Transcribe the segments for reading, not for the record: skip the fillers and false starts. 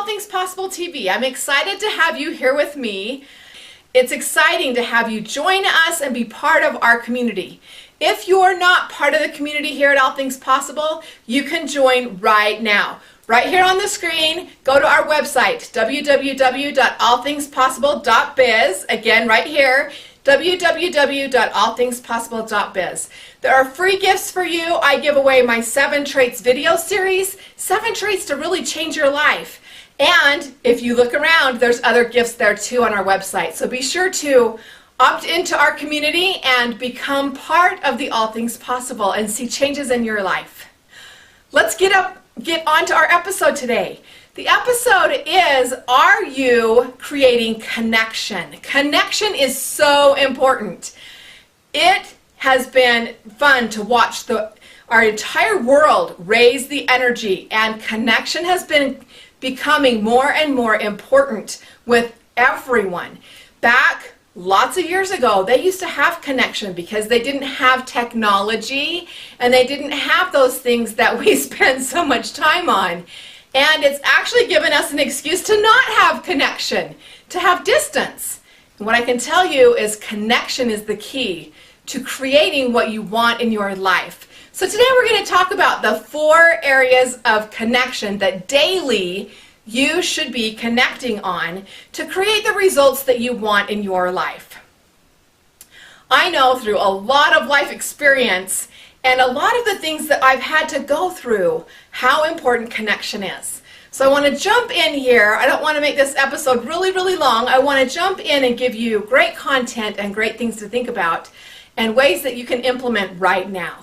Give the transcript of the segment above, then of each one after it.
All Things Possible TV. I'm excited to have you here with me. It's exciting to have you join us and be part of our community. If you're not part of the community here at All Things Possible, you can join right now. Right here on the screen, go to our website, www.allthingspossible.biz. Again, right here, www.allthingspossible.biz. There are free gifts for you. I give away my 7 Traits video series, 7 Traits to really change your life. And if you look around, there's other gifts there too on our website. So be sure to opt into our community and become part of the All Things Possible and see changes in your life. Let's get on to our episode today. The episode is, are you creating connection? Connection is so important. It has been fun to watch our entire world raise the energy, and connection has been becoming more and more important with everyone. Back lots of years ago, they used to have connection because they didn't have technology and they didn't have those things that we spend so much time on. And it's actually given us an excuse to not have connection, to have distance. And what I can tell you is connection is the key to creating what you want in your life. So today we're going to talk about the 4 areas of connection that daily you should be connecting on to create the results that you want in your life. I know through a lot of life experience and a lot of the things that I've had to go through how important connection is. So I want to jump in here. I don't want to make this episode really, really long. I want to jump in and give you great content and great things to think about and ways that you can implement right now.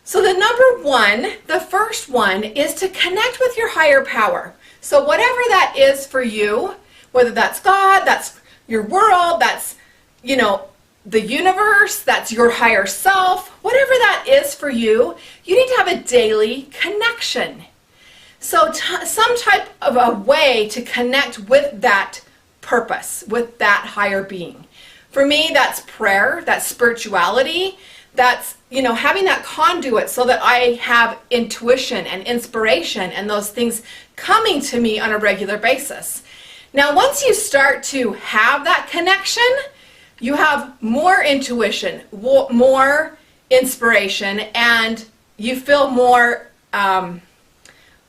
So the number 1, the first one, is to connect with your higher power. So whatever that is for you, whether that's God, that's your world, that's, the universe, that's your higher self, whatever that is for you, you need to have a daily connection. So some type of a way to connect with that purpose, with that higher being. For me, that's prayer, that's spirituality, that's, having that conduit so that I have intuition and inspiration and those things coming to me on a regular basis. Now, once you start to have that connection, you have more intuition, more inspiration, and you feel more,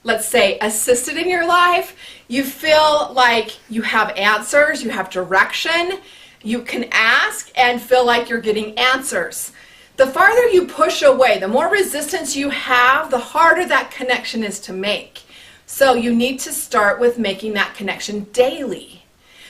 let's say, assisted in your life. You feel like you have answers, you have direction, you can ask and feel like you're getting answers. The farther you push away, the more resistance you have, the harder that connection is to make. So you need to start with making that connection daily.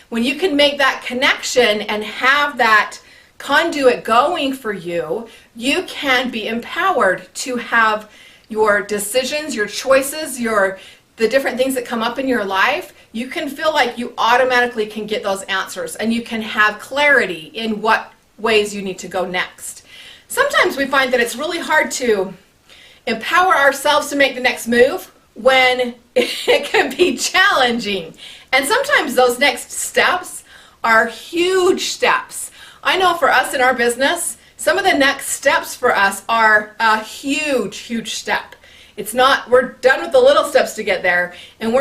When you can make that connection and have that conduit going for you, you can be empowered to have your decisions, your choices, the different things that come up in your life. You can feel like you automatically can get those answers and you can have clarity in what ways you need to go next. Sometimes we find that it's really hard to empower ourselves to make the next move when it can be challenging. And sometimes those next steps are huge steps. I know for us in our business, some of the next steps for us are a huge, huge step. It's not, we're done with the little steps to get there, and we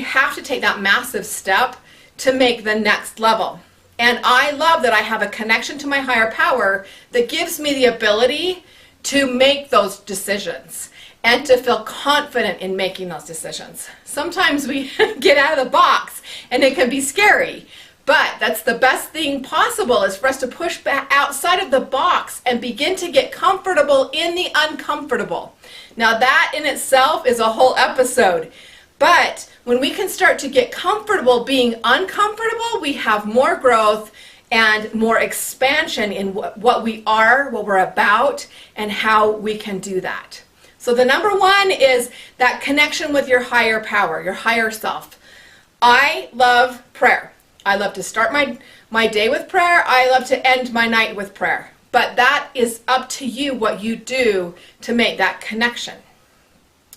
have to take that massive step to make the next level. And I love that I have a connection to my higher power that gives me the ability to make those decisions and to feel confident in making those decisions. Sometimes we get out of the box and it can be scary, but that's the best thing possible, is for us to push back outside of the box and begin to get comfortable in the uncomfortable. Now that in itself is a whole episode. But when we can start to get comfortable being uncomfortable, we have more growth and more expansion in what we are, what we're about, and how we can do that. So the number 1 is that connection with your higher power, your higher self. I love prayer. I love to start my day with prayer. I love to end my night with prayer. But that is up to you what you do to make that connection.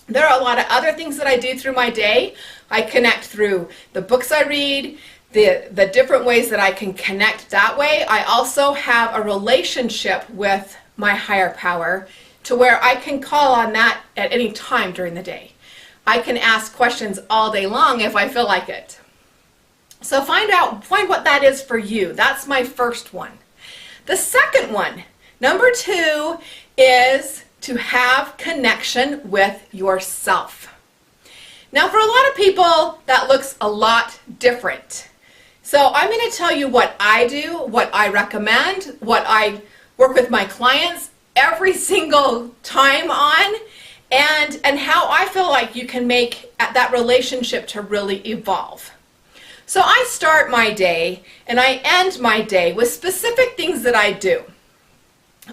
There are a lot of other things that I do through my day. I connect through the books I read, the different ways that I can connect that way. I also have a relationship with my higher power to where I can call on that at any time during the day. I can ask questions all day long if I feel like it. So find what that is for you. That's my first one. The second one, number 2, is to have connection with yourself. Now, for a lot of people, that looks a lot different. So I'm going to tell you what I do, what I recommend, what I work with my clients every single time on, and how I feel like you can make that relationship to really evolve. So I start my day and I end my day with specific things that I do.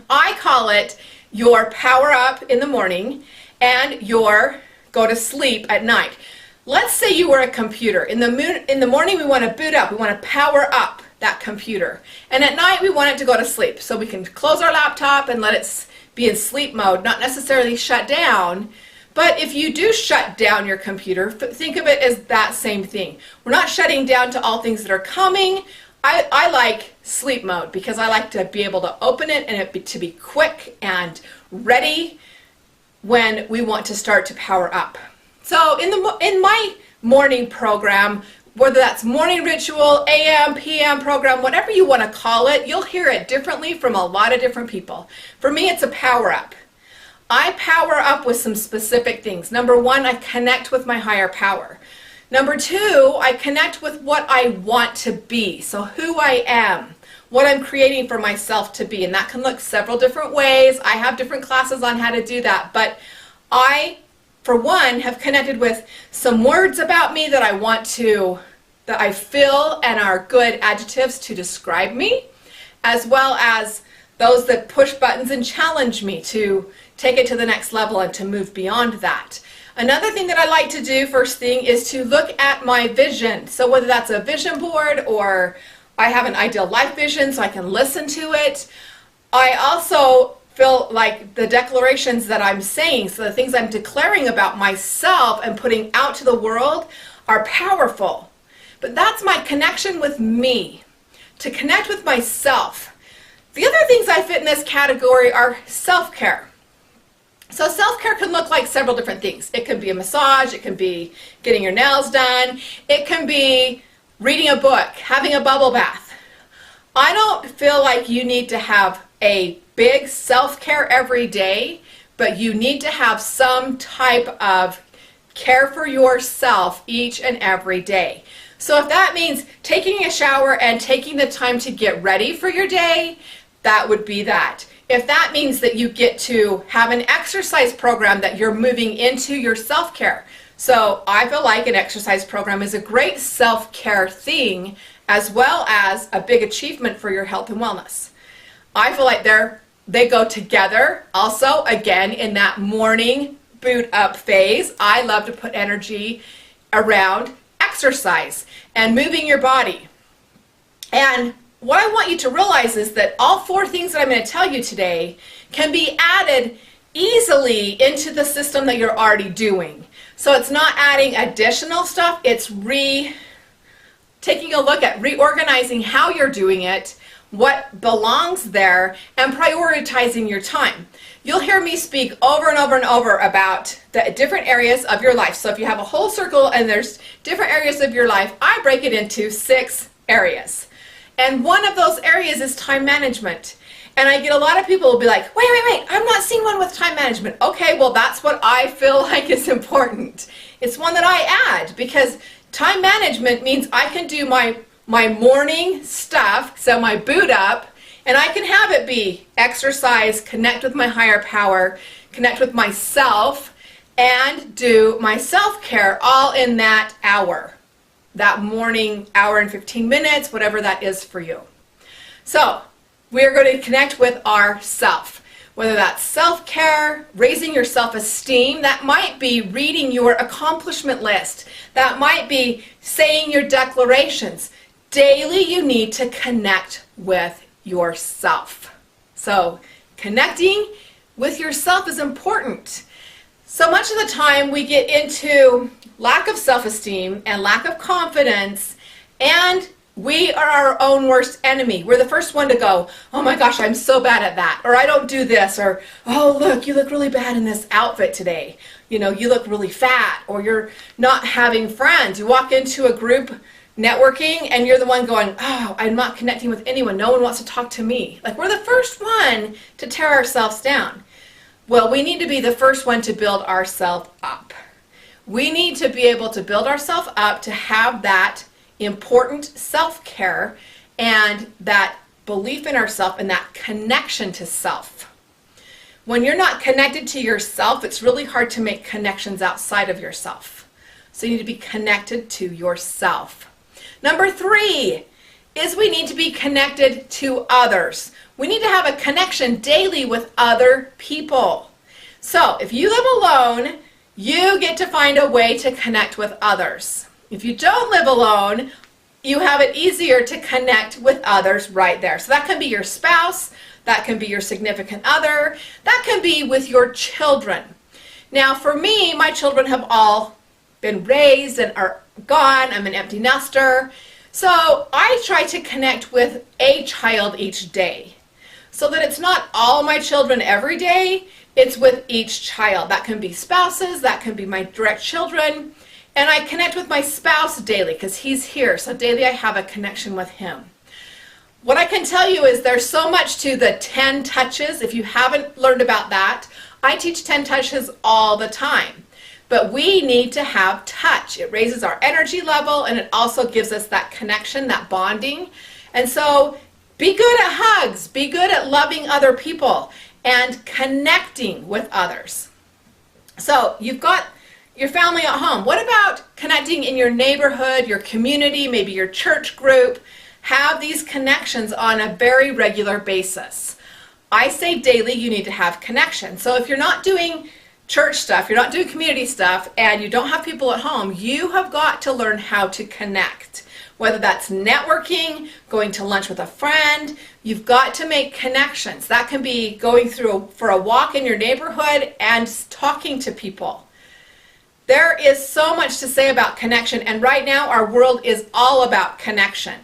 I call it your power up in the morning and your go to sleep at night. Let's say you were a computer. In the morning we want to boot up, we want to power up that computer. And at night we want it to go to sleep. So we can close our laptop and let it be in sleep mode, not necessarily shut down. But if you do shut down your computer, think of it as that same thing. We're not shutting down to all things that are coming. I like sleep mode because I like to be able to open it and it to be quick and ready when we want to start to power up. So in my morning program, whether that's morning ritual, AM, PM program, whatever you want to call it, you'll hear it differently from a lot of different people. For me, it's a power up. I power up with some specific things. Number 1, I connect with my higher power. Number 2, I connect with what I want to be. So who I am, what I'm creating for myself to be. And that can look several different ways. I have different classes on how to do that. But I, for one, have connected with some words about me that that I feel and are good adjectives to describe me, as well as those that push buttons and challenge me to take it to the next level and to move beyond that. Another thing that I like to do first thing is to look at my vision. So whether that's a vision board or I have an ideal life vision so I can listen to it. I also feel like the declarations that I'm saying, so the things I'm declaring about myself and putting out to the world are powerful. But that's my connection with me, to connect with myself. The other things I fit in this category are self-care. So self-care can look like several different things. It can be a massage, it can be getting your nails done, it can be reading a book, having a bubble bath. I don't feel like you need to have a big self-care every day, but you need to have some type of care for yourself each and every day. So if that means taking a shower and taking the time to get ready for your day, that would be that. If that means that you get to have an exercise program that you're moving into your self-care. So I feel like an exercise program is a great self-care thing as well as a big achievement for your health and wellness. I feel like they go together. Also, again, in that morning boot up phase, I love to put energy around exercise and moving your body. And what I want you to realize is that all 4 things that I'm going to tell you today can be added easily into the system that you're already doing. So it's not adding additional stuff, it's taking a look at reorganizing how you're doing it, what belongs there, and prioritizing your time. You'll hear me speak over and over and over about the different areas of your life. So if you have a whole circle and there's different areas of your life, I break it into 6 areas. And one of those areas is time management. And I get a lot of people will be like, wait, I'm not seeing one with time management. Okay, well that's what I feel like is important. It's one that I add because time management means I can do my morning stuff, so my boot up, and I can have it be exercise, connect with my higher power, connect with myself, and do my self-care all in that hour. That morning hour and 15 minutes, whatever that is for you. So we're going to connect with ourself, whether that's self-care, raising your self-esteem. That might be reading your accomplishment list. That might be saying your declarations. Daily you need to connect with yourself. So connecting with yourself is important. So much of the time we get into lack of self-esteem and lack of confidence, and We are our own worst enemy. We're the first one to go, oh my gosh, I'm so bad at that. Or I don't do this. Or, oh, look, you look really bad in this outfit today. You know, you look really fat. Or you're not having friends. You walk into a group networking and you're the one going, oh, I'm not connecting with anyone. No one wants to talk to me. Like, we're the first one to tear ourselves down. Well, we need to be the first one to build ourselves up. We need to be able to build ourselves up to have that important self-care and that belief in ourselves and that connection to self. When you're not connected to yourself, it's really hard to make connections outside of yourself. So you need to be connected to yourself. Number 3 is we need to be connected to others. We need to have a connection daily with other people. So if you live alone, you get to find a way to connect with others. If you don't live alone, you have it easier to connect with others right there. So that can be your spouse, that can be your significant other, that can be with your children. Now for me, my children have all been raised and are gone. I'm an empty nester. So I try to connect with a child each day. So that it's not all my children every day, it's with each child. That can be spouses, that can be my direct children. And I connect with my spouse daily because he's here. So daily I have a connection with him. What I can tell you is there's so much to the 10 touches. If you haven't learned about that, I teach 10 touches all the time. But we need to have touch. It raises our energy level and it also gives us that connection, that bonding. And so be good at hugs. Be good at loving other people and connecting with others. So you've got your family at home. What about connecting in your neighborhood, your community, maybe your church group? Have these connections on a very regular basis. I say daily you need to have connection. So if you're not doing church stuff, you're not doing community stuff, and you don't have people at home, you have got to learn how to connect. Whether that's networking, going to lunch with a friend, you've got to make connections. That can be going for a walk in your neighborhood and talking to people. There is so much to say about connection, and right now our world is all about connection.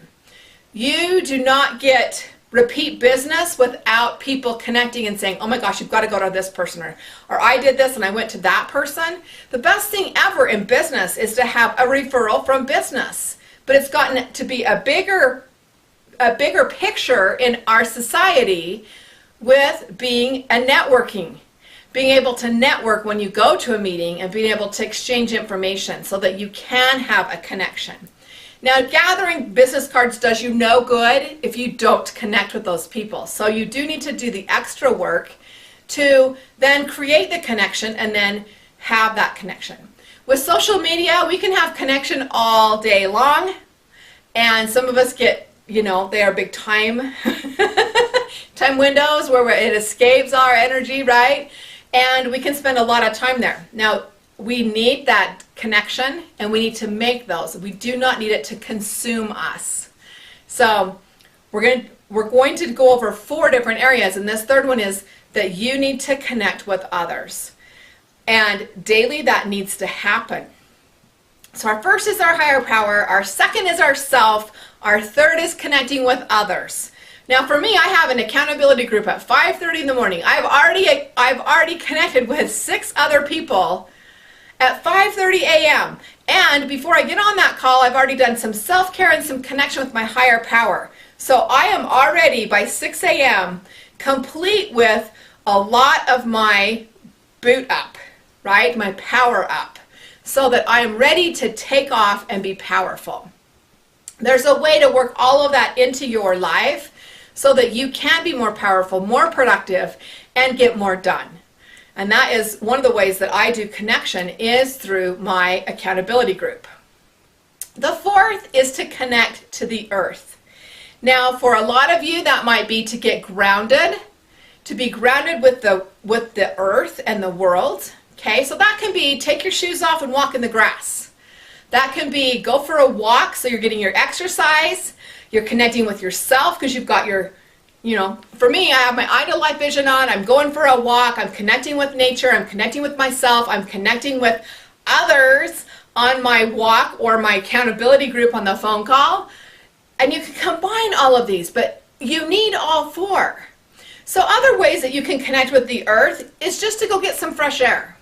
You do not get repeat business without people connecting and saying, oh my gosh, you've got to go to this person, or I did this and I went to that person. The best thing ever in business is to have a referral from business, but it's gotten to be a bigger picture in our society with being a networking. Being able to network when you go to a meeting and being able to exchange information so that you can have a connection. Now, gathering business cards does you no good if you don't connect with those people. So you do need to do the extra work to then create the connection and then have that connection. With social media, we can have connection all day long. And some of us get, they are big time windows where it escapes our energy, right? And we can spend a lot of time there. Now, we need that connection and we need to make those. We do not need it to consume us. So we're going to go over 4 different areas, and this third one is that you need to connect with others. And daily that needs to happen. So our first is our higher power, our second is ourself, our third is connecting with others. Now for me, I have an accountability group at 5:30 in the morning. I've already connected with 6 other people at 5:30 a.m. And before I get on that call, I've already done some self-care and some connection with my higher power. So I am already by 6 a.m. complete with a lot of my boot up, right? My power up, so that I am ready to take off and be powerful. There's a way to work all of that into your life so that you can be more powerful, more productive, and get more done. And that is one of the ways that I do connection is through my accountability group. The fourth is to connect to the earth. Now, for a lot of you, that might be to get grounded, to be grounded with the earth and the world. Okay, so that can be take your shoes off and walk in the grass. That can be go for a walk, so you're getting your exercise, you're connecting with yourself because you've got your, for me, I have my Idle Life Vision on, I'm going for a walk, I'm connecting with nature, I'm connecting with myself, I'm connecting with others on my walk or my accountability group on the phone call. And you can combine all of these, but you need all four. So other ways that you can connect with the earth is just to go get some fresh air.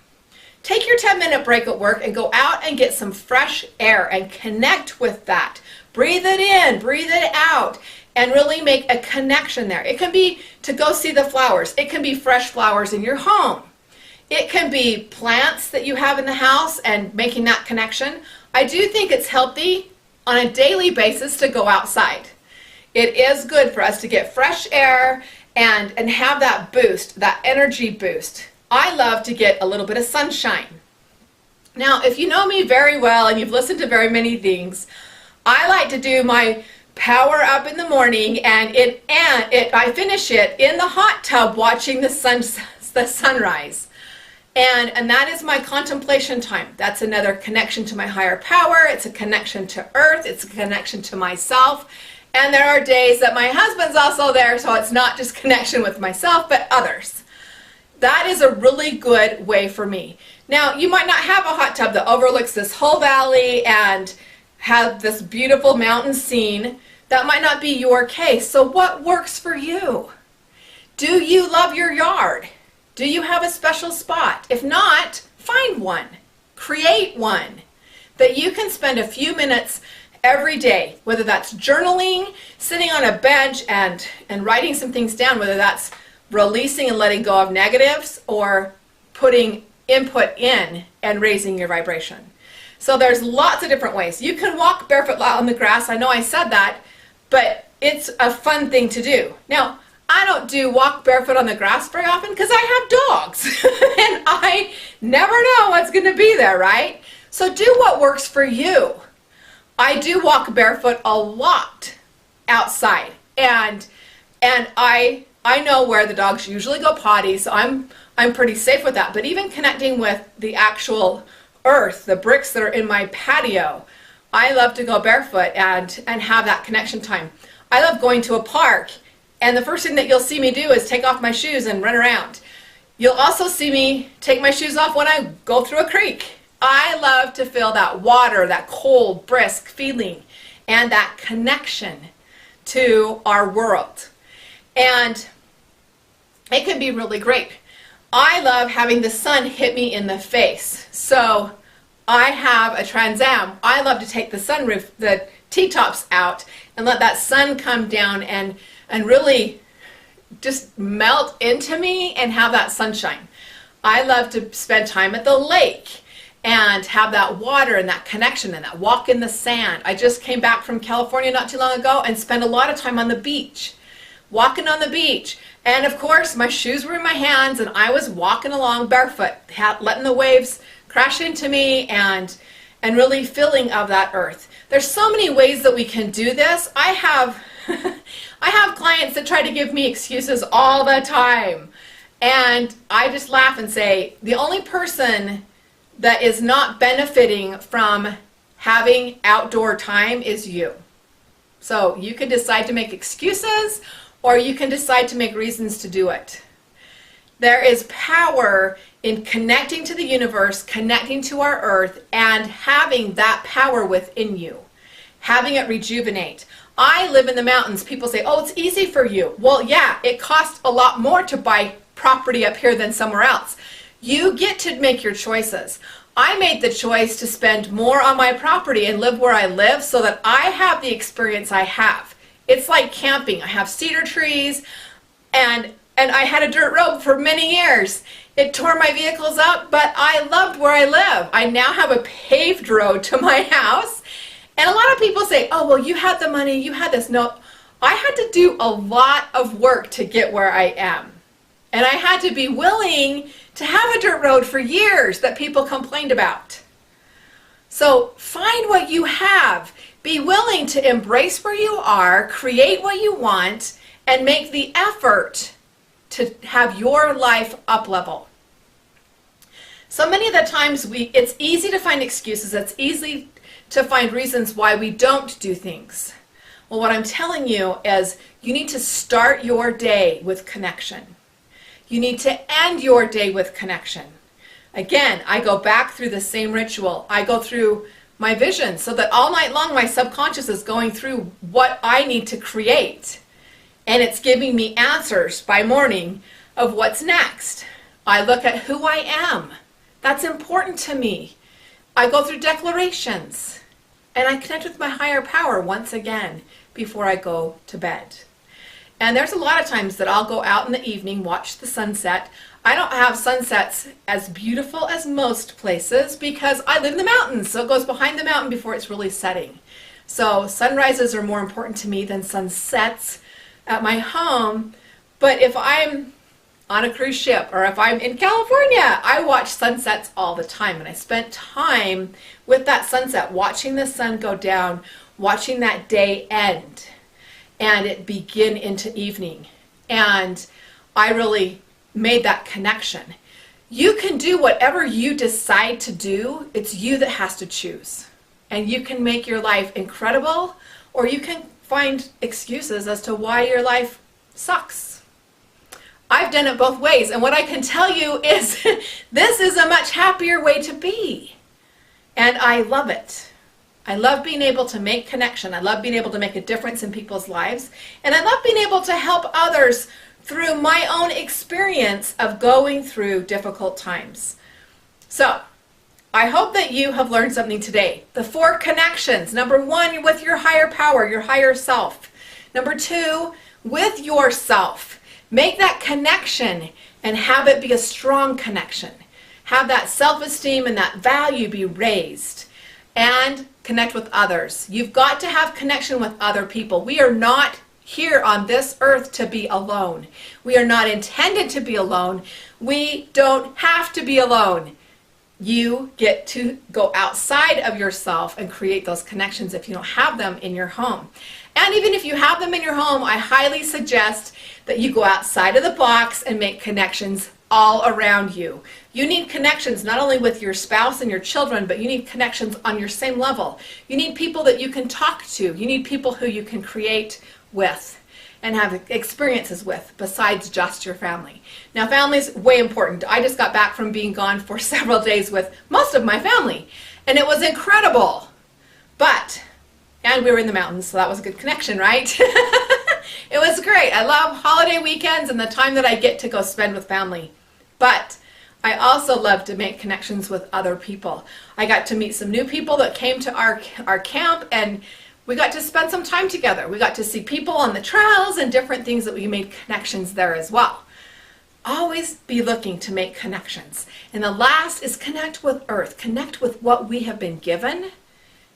Take your 10-minute break at work and go out and get some fresh air and connect with that. Breathe it in, breathe it out, and really make a connection there. It can be to go see the flowers. It can be fresh flowers in your home. It can be plants that you have in the house and making that connection. I do think it's healthy on a daily basis to go outside. It is good for us to get fresh air and have that boost, that energy boost. I love to get a little bit of sunshine. Now, if you know me very well and you've listened to very many things, I like to do my power up in the morning, and I finish it in the hot tub watching the sunrise. And that is my contemplation time. That's another connection to my higher power. It's a connection to earth. It's a connection to myself. And there are days that my husband's also there, so it's not just connection with myself, but others. That is a really good way for me. Now, you might not have a hot tub that overlooks this whole valley and have this beautiful mountain scene. That might not be your case. So what works for you? Do you love your yard? Do you have a special spot? If not, find one. Create one that you can spend a few minutes every day, whether that's journaling, sitting on a bench and writing some things down, whether that's releasing and letting go of negatives or putting input in and raising your vibration. So there's lots of different ways. You can walk barefoot out on the grass. I know I said that, but it's a fun thing to do. Now, I don't do walk barefoot on the grass very often because I have dogs and I never know what's going to be there, right? So do what works for you. I do walk barefoot a lot outside, and I know where the dogs usually go potty, so I'm pretty safe with that. But even connecting with the actual earth, the bricks that are in my patio, I love to go barefoot and have that connection time. I love going to a park, and the first thing that you'll see me do is take off my shoes and run around. You'll also see me take my shoes off when I go through a creek. I love to feel that water, that cold, brisk feeling, and that connection to our world. And it can be really great. I love having the sun hit me in the face. So I have a Trans Am. I love to take the sunroof, the T-tops out, and let that sun come down and really just melt into me and have that sunshine. I love to spend time at the lake and have that water and that connection and that walk in the sand. I just came back from California not too long ago and spent a lot of time on the beach, walking on the beach. And of course, my shoes were in my hands and I was walking along barefoot, letting the waves crash into me and really feeling of that earth. There's so many ways that we can do this. I have clients that try to give me excuses all the time. And I just laugh and say, the only person that is not benefiting from having outdoor time is you. So you can decide to make excuses, or you can decide to make reasons to do it. There is power in connecting to the universe, connecting to our earth, and having that power within you, having it rejuvenate. I live in the mountains. People say, oh, it's easy for you. Well, yeah, it costs a lot more to buy property up here than somewhere else. You get to make your choices. I made the choice to spend more on my property and live where I live so that I have the experience I have. It's like camping. I have cedar trees, and I had a dirt road for many years. It tore my vehicles up, but I loved where I live. I now have a paved road to my house. And a lot of people say, oh, well, you had the money, you had this. No, I had to do a lot of work to get where I am. And I had to be willing to have a dirt road for years that people complained about. So find what you have. Be willing to embrace where you are, create what you want, and make the effort to have your life up level. So many of the times it's easy to find excuses. It's easy to find reasons why we don't do things. Well, what I'm telling you is you need to start your day with connection. You need to end your day with connection. Again, I go back through the same ritual. I go through my vision, so that all night long my subconscious is going through what I need to create. And it's giving me answers by morning of what's next. I look at who I am. That's important to me. I go through declarations. And I connect with my higher power once again before I go to bed. And there's a lot of times that I'll go out in the evening, watch the sunset. I don't have sunsets as beautiful as most places because I live in the mountains, so it goes behind the mountain before it's really setting. So sunrises are more important to me than sunsets at my home. But if I'm on a cruise ship or if I'm in California, I watch sunsets all the time. And I spent time with that sunset, watching the sun go down, watching that day end and it begin into evening. And I really made that connection. You can do whatever you decide to do. It's you that has to choose. And you can make your life incredible, or you can find excuses as to why your life sucks. I've done it both ways, and what I can tell you is this is a much happier way to be. And I love it. I love being able to make connection. I love being able to make a difference in people's lives. And I love being able to help others through my own experience of going through difficult times. So, I hope that you have learned something today. The 4 connections. Number 1, with your higher power, your higher self. Number 2, with yourself. Make that connection and have it be a strong connection. Have that self-esteem and that value be raised. And connect with others. You've got to have connection with other people. We are not here on this earth to be alone. We are not intended to be alone. We don't have to be alone. You get to go outside of yourself and create those connections if you don't have them in your home. And even if you have them in your home, I highly suggest that you go outside of the box and make connections all around you. You need connections not only with your spouse and your children, but you need connections on your same level. You need people that you can talk to. You need people who you can create with and have experiences with besides just your family. Now, family is way important. I just got back from being gone for several days with most of my family, and it was incredible. And we were in the mountains, so that was a good connection, right? It was great. I love holiday weekends and the time that I get to go spend with family. But I also love to make connections with other people. I got to meet some new people that came to our camp, and we got to spend some time together. We got to see people on the trails and different things that we made connections there as well. Always be looking to make connections. And the last is connect with Earth. Connect with what we have been given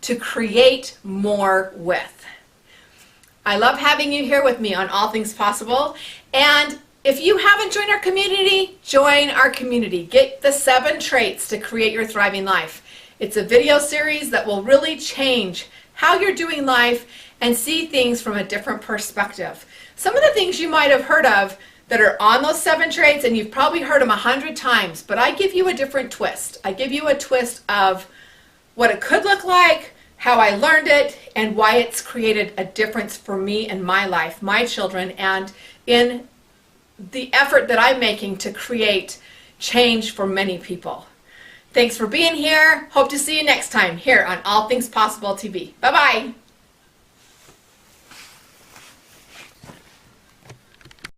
to create more with. I love having you here with me on All Things Possible. And if you haven't joined our community, join our community. Get the 7 traits to create your thriving life. It's a video series that will really change how you're doing life and see things from a different perspective. Some of the things you might have heard of that are on those 7 traits, and you've probably heard them 100 times, but I give you a different twist. I give you a twist of what it could look like, how I learned it, and why it's created a difference for me and my life, my children, and in the effort that I'm making to create change for many people. Thanks for being here. Hope to see you next time here on All Things Possible TV. Bye-bye.